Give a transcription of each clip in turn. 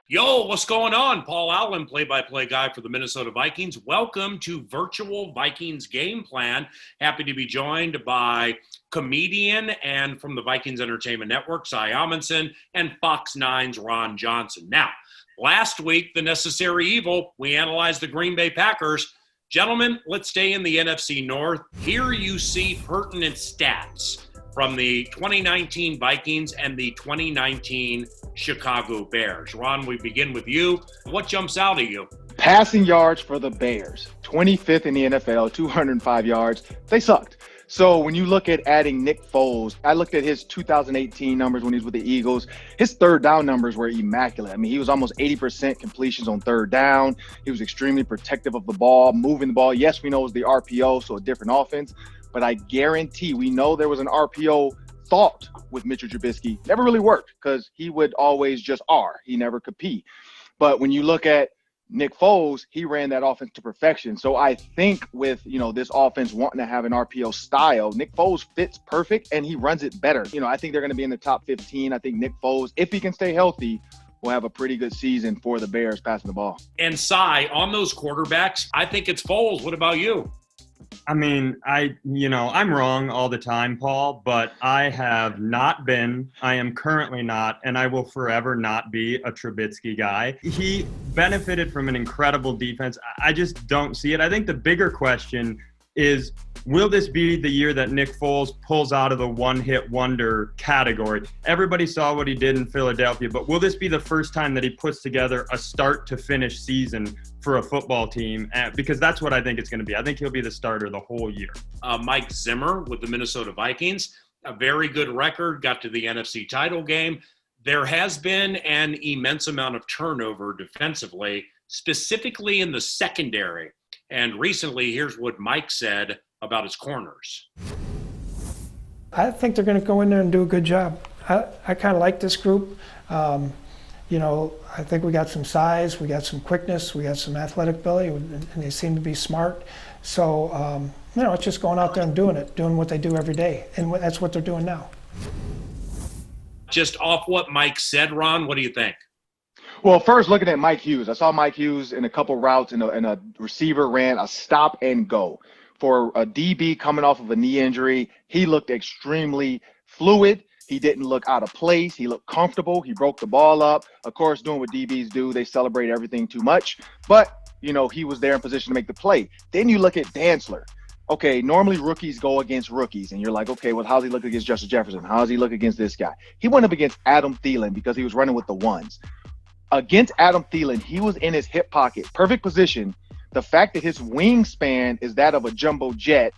Yo, what's going on? Paul Allen, play-by-play guy for the Minnesota Vikings. Welcome to Virtual Vikings Game Plan. Happy to be joined by comedian and from the Vikings Entertainment Network, Amundson, and Fox 9's Ron Johnson. Now, last week, the necessary evil, we analyzed the Green Bay Packers. Gentlemen, let's stay in the NFC North. Here you see pertinent stats from the 2019 Vikings and the 2019 Chicago Bears. Ron, we begin with you. What jumps out at you? Passing yards for the Bears, 25th in the NFL, 205 yards. They sucked. So when you look at adding Nick Foles, I looked at his 2018 numbers when he was with the Eagles. His third down numbers were immaculate. I mean, he was almost 80% completions on third down. He was extremely protective of the ball, moving the ball. Yes, we know it was the RPO, so a different offense. But I guarantee we know there was an RPO thought with Mitchell Trubisky. Never really worked because he would always just R. He never could P. But when you look at Nick Foles, he ran that offense to perfection. So I think with, this offense wanting to have an RPO style, Nick Foles fits perfect and he runs it better. I think they're going to be in the top 15. I think Nick Foles, if he can stay healthy, will have a pretty good season for the Bears passing the ball. And Cy, on those quarterbacks, I think it's Foles. What about you? I mean, I'm wrong all the time, Paul, but I have not been, I am currently not, and I will forever not be a Trubisky guy. He benefited from an incredible defense. I just don't see it. I think the bigger question is, will this be the year that Nick Foles pulls out of the one-hit wonder category? Everybody saw what he did in Philadelphia, but will this be the first time that he puts together a start-to-finish season for a football team? Because that's what I think it's going to be. I think he'll be the starter the whole year. Mike Zimmer with the Minnesota Vikings, a very good record, got to the NFC title game. There has been an immense amount of turnover defensively, specifically in the secondary. And recently, here's what Mike said about his corners. I think they're going to go in there and do a good job. I kind of like this group. I think we got some size, we got some quickness, we got some athletic ability, and they seem to be smart. So, it's just going out there and doing what they do every day. And that's what they're doing now. Just off what Mike said, Ron, what do you think? Well, first, looking at Mike Hughes, I saw Mike Hughes in a couple routes, and a receiver ran a stop and go. For a DB coming off of a knee injury, he looked extremely fluid. He didn't look out of place. He looked comfortable. He broke the ball up. Of course, doing what DBs do, they celebrate everything too much. But, he was there in position to make the play. Then you look at Dantzler. Okay, normally rookies go against rookies, and you're like, okay, well, how's he look against Justin Jefferson? How does he look against this guy? He went up against Adam Thielen because he was running with the ones. Against Adam Thielen, he was in his hip pocket, perfect position. The fact that his wingspan is that of a jumbo jet,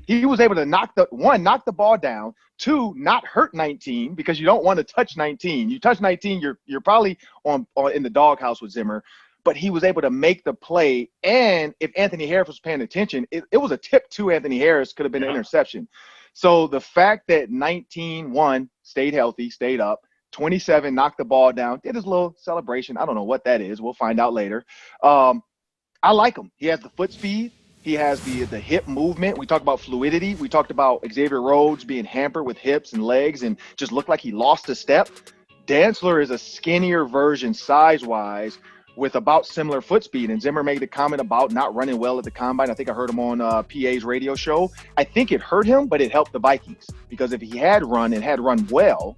he was able to knock the ball down, two, not hurt 19 because you don't want to touch 19. You touch 19, you're probably on in the doghouse with Zimmer. But he was able to make the play, and if Anthony Harris was paying attention, it was a tip to Anthony Harris, could have been an interception. So the fact that 19-1 stayed healthy, stayed up, 27 knocked the ball down, did his little celebration. I don't know what that is. We'll find out later. I like him. He has the foot speed. He has the hip movement. We talked about fluidity. We talked about Xavier Rhodes being hampered with hips and legs and just looked like he lost a step. Dantzler is a skinnier version size-wise with about similar foot speed. And Zimmer made the comment about not running well at the combine. I think I heard him on PA's radio show. I think it hurt him, but it helped the Vikings because if he had run and had run well,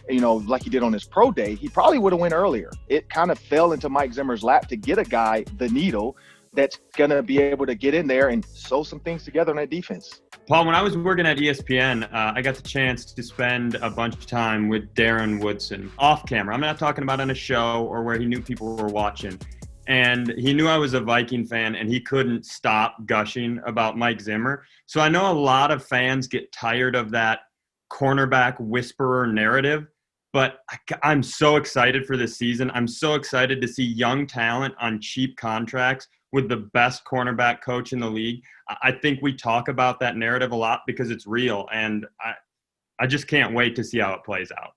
like he did on his pro day, he probably would have went earlier. It kind of fell into Mike Zimmer's lap to get a guy, the needle, that's going to be able to get in there and sew some things together on that defense. Paul, when I was working at ESPN, I got the chance to spend a bunch of time with Darren Woodson off camera. I'm not talking about on a show or where he knew people were watching. And he knew I was a Viking fan, and he couldn't stop gushing about Mike Zimmer. So I know a lot of fans get tired of that cornerback whisperer narrative. But I'm so excited for this season. I'm so excited to see young talent on cheap contracts with the best cornerback coach in the league. I think we talk about that narrative a lot because it's real, and I just can't wait to see how it plays out.